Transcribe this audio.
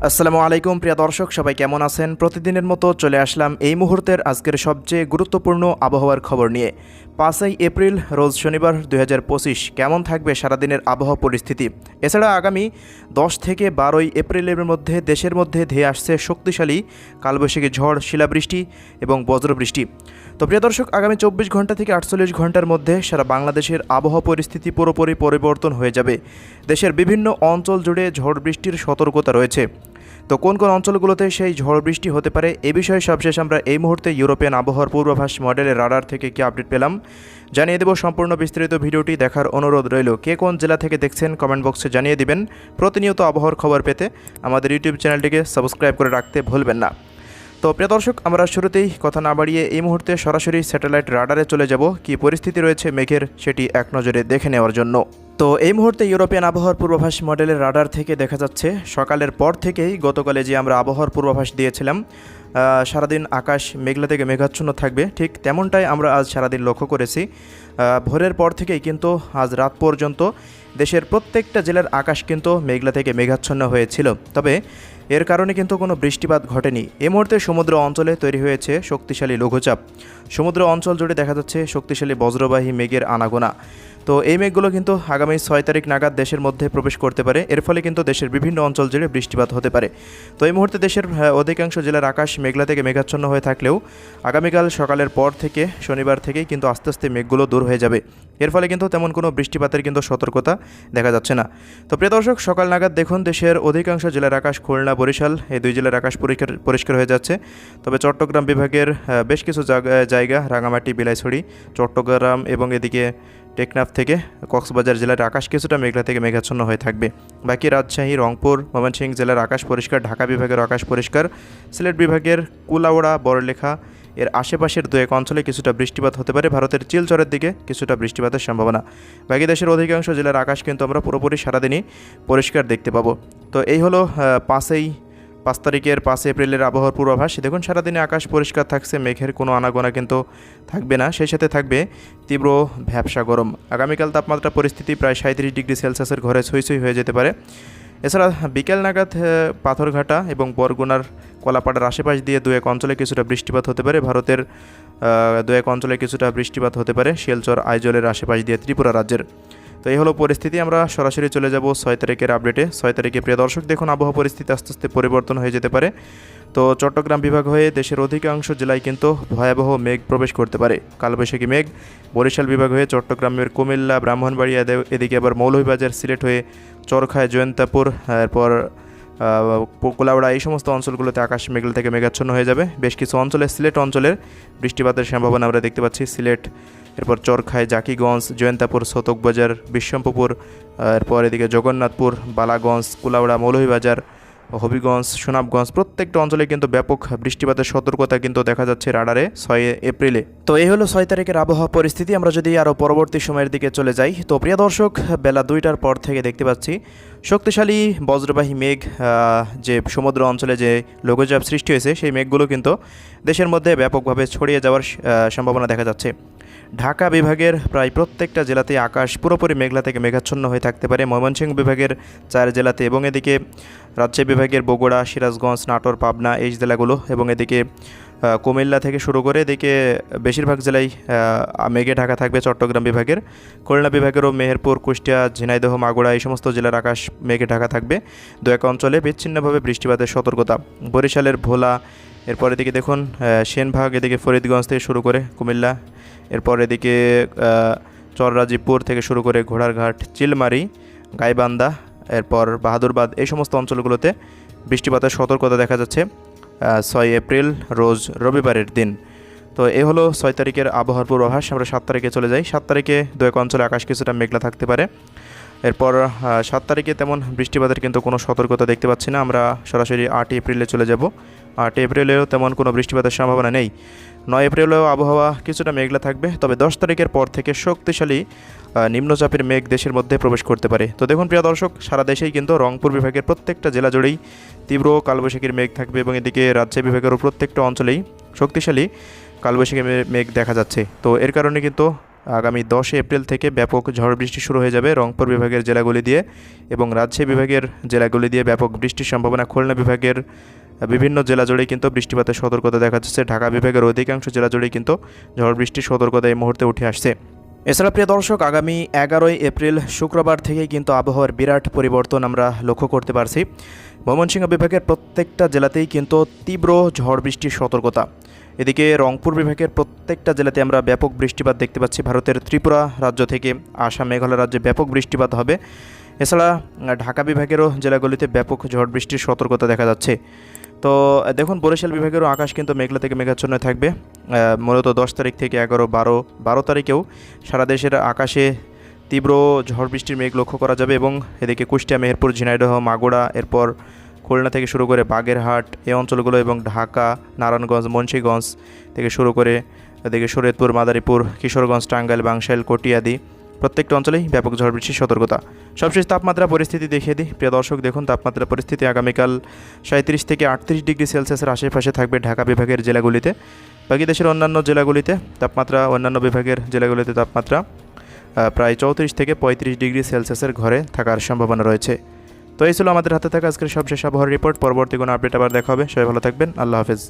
আসসালামু আলাইকুম প্রিয় দর্শক, সবাই কেমন আছেন? প্রতিদিনের মতো চলে আসলাম এই মুহূর্তের আজকের সবচেয়ে গুরুত্বপূর্ণ আবহাওয়ার খবর নিয়ে। 5ই এপ্রিল রোজ শনিবার 2025 কেমন থাকবে সারাদিনের আবহাওয়া পরিস্থিতি? এছাড়া আগামী 10 থেকে 12ই এপ্রিলের মধ্যে দেশের মধ্যে ধেয়ে আসছে শক্তিশালী কালবৈশাখী ঝড়, শিলাবৃষ্টি এবং বজ্রবৃষ্টি। তো প্রিয় দর্শক, আগামী 24 ঘন্টা থেকে 48 ঘন্টার মধ্যে সারা বাংলাদেশের আবহাওয়া পরিস্থিতি পুরোপুরি পরিবর্তন হয়ে যাবে। দেশের বিভিন্ন অঞ্চল জুড়ে ঝড় বৃষ্টির সতর্কতা রয়েছে। তো কোন কোন অঞ্চলগুলোতে সেই ঝড় বৃষ্টি হতে পারে এ বিষয়ে সবশেষ আমরা এই মুহূর্তে ইউরোপিয়ান আবহাওয়ার পূর্বাভাস মডেলের রাডার থেকে কি আপডেট পেলাম জানিয়ে দেব। সম্পূর্ণ বিস্তারিত ভিডিওটি দেখার অনুরোধ রইল। কে কোন জেলা থেকে দেখছেন কমেন্ট বক্সে জানিয়ে দিবেন। প্রতিনিয়ত আবহাওয়ার খবর পেতে আমাদের ইউটিউব চ্যানেলটিকে সাবস্ক্রাইব করে রাখতে ভুলবেন না। তো প্রিয় দর্শক, আমরা শুরুতেই কথা না বাড়িয়ে এই মুহূর্তে সরাসরি স্যাটেলাইট রাডারে চলে যাব। কি পরিস্থিতি রয়েছে মেঘের সেটি এক নজরে দেখে নেওয়ার জন্য। তো এই মুহূর্তে ইউরোপিয়ান আবহাওয়ার পূর্বাভাস মডেলের রাডার থেকে দেখা যাচ্ছে সকালের পর থেকেই গতকালে যে আমরা আবহাওয়ার পূর্বাভাস দিয়েছিলাম সারাদিন আকাশ মেঘলা থেকে মেঘাচ্ছন্ন থাকবে, ঠিক তেমনটাই আমরা আজ সারাদিন লক্ষ্য করেছি। ভোরের পর থেকেই কিন্তু আজ রাত পর্যন্ত দেশের প্রত্যেকটা জেলার আকাশ কিন্তু মেঘলা থেকে মেঘাচ্ছন্ন হয়েছিল। তবে এর কারণে কিন্তু কোনো বৃষ্টিপাত ঘটেনি। এই মুহূর্তে সমুদ্র অঞ্চলে তৈরি হয়েছে শক্তিশালী লঘুচাপ। সমুদ্র অঞ্চল জুড়ে দেখা যাচ্ছে শক্তিশালী বজ্রবাহী মেঘের আনাগোনা। তো এই মেঘগুলো কিন্তু আগামী 6 তারিখ নাগাদ দেশের মধ্যে প্রবেশ করতে পারে। এর ফলে কিন্তু দেশের বিভিন্ন অঞ্চল জুড়ে বৃষ্টিপাত হতে পারে। তো এই মুহূর্তে দেশের অধিকাংশ জেলার আকাশ মেঘলা থেকে মেঘাচ্ছন্ন হয়ে থাকলেও আগামীকাল সকালের পর থেকে শনিবার থেকেই কিন্তু আস্তে আস্তে মেঘগুলো দূর হয়ে যাবে। এর ফলে কিন্তু তেমন কোনো বৃষ্টিপাতের কিন্তু সতর্কতা দেখা যাচ্ছে না। তো প্রিয় দর্শক, সকাল নাগাদ দেখুন দেশের অধিকাংশ জেলার আকাশ, খুলনা, বরিশাল এই দুই জেলার আকাশ পরিষ্কার হয়ে যাচ্ছে। তবে চট্টগ্রাম বিভাগের বেশ কিছু জায়গা রাঙামাটি, বিলাইছড়ি, চট্টগ্রাম এবং এদিকে টেকনাফ থেকে কক্সবাজার জেলার আকাশ কিছুটা মেঘলা থেকে মেঘাচ্ছন্ন হয়ে থাকবে। বাকি রাজশাহী, রংপুর, ময়মনসিংহ জেলার আকাশ পরিষ্কার, ঢাকা বিভাগের আকাশ পরিষ্কার, সিলেট বিভাগের কুলাউড়া, বড়লেখা এর আশেপাশের দু এক অঞ্চলে কিছুটা বৃষ্টিপাত হতে পারে। ভারতের শিলচরের দিকে কিছুটা বৃষ্টিপাতের সম্ভাবনা। বাকি দেশের অধিকাংশ জেলার আকাশ কিন্তু আমরা পুরোপুরি সারাদিনই পরিষ্কার দেখতে পাবো। তো এই হলো 5 তারিখের 5 এপ্রিলের আবহাওয়ার পূর্বাভাস। দেখুন সারাদিনে আকাশ পরিষ্কার থাকছে, মেঘের কোনো আনাগোনা কিন্তু থাকবে না। সেই সাথে থাকবে তীব্র ভ্যাপসা গরম। আগামীকাল তাপমাত্রা পরিস্থিতি প্রায় 37 ডিগ্রি সেলসিয়াসের ঘরে ছুঁই হয়ে যেতে পারে। এছাড়া বিকেল নাগাদ পাথরঘাটা এবং বরগুনার কলাপাড়ার আশেপাশ দিয়ে দু এক অঞ্চলে কিছুটা বৃষ্টিপাত হতে পারে। ভারতের দু এক অঞ্চলে কিছুটা বৃষ্টিপাত হতে পারে শিলচর, আইজলের আশেপাশ দিয়ে ত্রিপুরা রাজ্যের। তো এই হলো পরিস্থিতি। আমরা সরাসরি চলে যাব 6 তারিখের আপডেটে। 6 তারিখে প্রিয় দর্শক দেখুন আবহাওয়া পরিস্থিতি আস্তে আস্তে পরিবর্তন হয়ে যেতে পারে। তো চট্টগ্রাম বিভাগ হয়ে দেশের অধিকাংশ জেলায় কিন্তু ভয়াবহ মেঘ প্রবেশ করতে পারে, কালবৈশাখী মেঘ। বরিশাল বিভাগ হয়ে চট্টগ্রামের কুমিল্লা, ব্রাহ্মণবাড়িয়া, এদিকে আবার মৌলভীবাজার, সিলেট হয়ে চরখায়, জয়ন্তাপুর, এরপর কুলাউড়া এই সমস্ত অঞ্চলগুলোতে আকাশ মেঘলা থেকে মেঘাচ্ছন্ন হয়ে যাবে। বেশ কিছু অঞ্চলে সিলেট অঞ্চলের বৃষ্টিপাতের সম্ভাবনা আমরা দেখতে পাচ্ছি। সিলেট, এরপর চরখায়, জাকিগঞ্জ, জয়ন্তাপুর, সতকবাজার, বিশ্বম্পপুর, এরপর এদিকে জগন্নাথপুর, বালাগঞ্জ, কুলাউড়া, মৌলভীবাজার, হবিগঞ্জ, সুনামগঞ্জ প্রত্যেকটা অঞ্চলে কিন্তু ব্যাপক বৃষ্টিপাতের সতর্কতা কিন্তু দেখা যাচ্ছে রাডারে 6 এপ্রিলে। তো এই হলো 6 তারিখের আবহাওয়া পরিস্থিতি। আমরা যদি আরও পরবর্তী সময়ের দিকে চলে যাই, তো প্রিয় দর্শক বেলা 2টার পর থেকে দেখতে পাচ্ছি শক্তিশালী বজ্রবাহী মেঘ, যে সমুদ্র অঞ্চলে যে লঘুচাপ সৃষ্টি হয়েছে সেই মেঘগুলো কিন্তু দেশের মধ্যে ব্যাপকভাবে ছড়িয়ে যাওয়ার সম্ভাবনা দেখা যাচ্ছে। ঢাকা বিভাগের প্রায় প্রত্যেকটা জেলাতেই আকাশ পুরোপুরি মেঘলা থেকে মেঘাচ্ছন্ন হয়ে থাকতে পারে। ময়মনসিংহ বিভাগের 4 জেলাতে এবং এদিকে রাজশাহী বিভাগের বগুড়া, সিরাজগঞ্জ, নাটোর, পাবনা এই জেলাগুলো এবং এদিকে কুমিল্লা থেকে শুরু করে এদিকে বেশিরভাগ জেলায় মেঘে ঢাকা থাকবে। চট্টগ্রাম বিভাগের, খুলনা বিভাগেরও মেহেরপুর, কুষ্টিয়া, ঝিনাইদহ, মাগুরা এই সমস্ত জেলার আকাশ মেঘে ঢাকা থাকবে। দু এক অঞ্চলে বিচ্ছিন্নভাবে বৃষ্টিপাতের সতর্কতা। বরিশালের ভোলা, এরপর এদিকে দেখুন সেনভাগ, এদিকে ফরিদগঞ্জ থেকে শুরু করে কুমিল্লা, এরপর এদিকে চররাজীবপুর থেকে শুরু করে ঘোড়ারঘাট, চিলমারি, গাইবান্ধা, এরপর বাহাদুরবাদ এই সমস্ত অঞ্চলগুলোতে বৃষ্টিপাতের সতর্কতা দেখা যাচ্ছে 6 এপ্রিল রোজ রবিবারের দিন। তো এ হলো 6 তারিখের আবহাওয়ার পূর্বাভাস। আমরা 7 তারিখে চলে যাই। 7 তারিখে দু এক অঞ্চলে আকাশ কিছুটা মেঘলা থাকতে পারে। এরপর 7 তারিখে তেমন বৃষ্টিপাতের কিন্তু কোনো সতর্কতা দেখতে পাচ্ছি না। আমরা সরাসরি 8 এপ্রিলে চলে যাব। 8 এপ্রিলেও তেমন কোনো বৃষ্টিপাতের সম্ভাবনা নেই। 9 এপ্রিলেও আবহাওয়া কিছুটা মেঘলা থাকবে। তবে 10 তারিখের পর থেকে শক্তিশালী নিম্নচাপের মেঘ দেশের মধ্যে প্রবেশ করতে পারে। তো দেখুন প্রিয় দর্শক, সারা দেশেই কিন্তু রংপুর বিভাগের প্রত্যেকটা জেলা জুড়েই তীব্র কালবৈশাখীর মেঘ থাকবে এবং এদিকে রাজশাহী বিভাগেরও প্রত্যেকটা অঞ্চলেই শক্তিশালী কালবৈশাখী মেঘ দেখা যাচ্ছে। তো এর কারণে কিন্তু আগামী 10 এপ্রিল থেকে ব্যাপক ঝড় বৃষ্টি শুরু হয়ে যাবে রংপুর বিভাগের জেলাগুলি দিয়ে এবং রাজশাহী বিভাগের জেলাগুলি দিয়ে ব্যাপক বৃষ্টির সম্ভাবনা। খুলনা বিভাগের বিভিন্ন জেলা জুড়েই কিন্তু বৃষ্টিপাতের সতর্কতা দেখা যাচ্ছে। ঢাকা বিভাগের অধিকাংশ জেলা জুড়েই কিন্তু ঝড় বৃষ্টির সতর্কতা এই মুহূর্তে উঠে আসছে। এছাড়া প্রিয় দর্শক, আগামী 11 এপ্রিল শুক্রবার থেকেই কিন্তু আবহাওয়ার বিরাট পরিবর্তন আমরা লক্ষ্য করতে পারছি। ময়মনসিংহ বিভাগের প্রত্যেকটা জেলাতেই কিন্তু তীব্র ঝড় বৃষ্টির সতর্কতা। এদিকে রংপুর বিভাগের প্রত্যেকটা জেলাতে আমরা ব্যাপক বৃষ্টিপাত দেখতে পাচ্ছি। ভারতের ত্রিপুরা রাজ্য থেকে আসাম মেঘালয় রাজ্যে ব্যাপক বৃষ্টিপাত হবে। এছাড়া ঢাকা বিভাগেরও জেলাগুলিতে ব্যাপক ঝড় বৃষ্টির সতর্কতা দেখা যাচ্ছে। তো দেখুন, বরিশাল বিভাগেরও আকাশ কিন্তু মেঘলা থেকে মেঘাচ্ছন্ন থাকবে। মূলত 10 তারিখ থেকে 11, 12 তারিখেও সারা দেশের আকাশে তীব্র ঝড় বৃষ্টির মেঘ লক্ষ্য করা যাবে এবং এদিকে কুষ্টিয়া, মেহেরপুর, ঝিনাইদহ, মাগুরা, এরপর খুলনা থেকে শুরু করে বাগেরহাট এই অঞ্চলগুলো এবং ঢাকা, নারায়ণগঞ্জ, মুন্সিগঞ্জ থেকে শুরু করে এদিকে শরীয়তপুর, মাদারীপুর, কিশোরগঞ্জ, টাঙ্গাইল, বাংশাইল, কটিয়াদি প্রত্যেকটা অঞ্চলেই ব্যাপক ঝড় বৃষ্টির সতর্কতা। সবশেষ তাপমাত্রা পরিস্থিতি দেখিয়ে দিই। প্রিয় দর্শক, দেখুন তাপমাত্রা পরিস্থিতি আগামীকাল 37 থেকে 38 ডিগ্রি সেলসিয়াসের আশেপাশে থাকবে ঢাকা বিভাগের জেলাগুলিতে। বাকি দেশের অন্যান্য জেলাগুলিতে তাপমাত্রা, অন্যান্য বিভাগের জেলাগুলিতে তাপমাত্রা প্রায় 34 থেকে 35 ডিগ্রি সেলসিয়াসের ঘরে থাকার সম্ভাবনা রয়েছে। তো এই ছিল আমাদের হাতে থাকা আজকের সবশেষ আবহাওয়ার রিপোর্ট। পরবর্তী কোনো আপডেট আবার দেখা হবে। সবাই ভালো থাকবেন। আল্লাহ হাফেজ।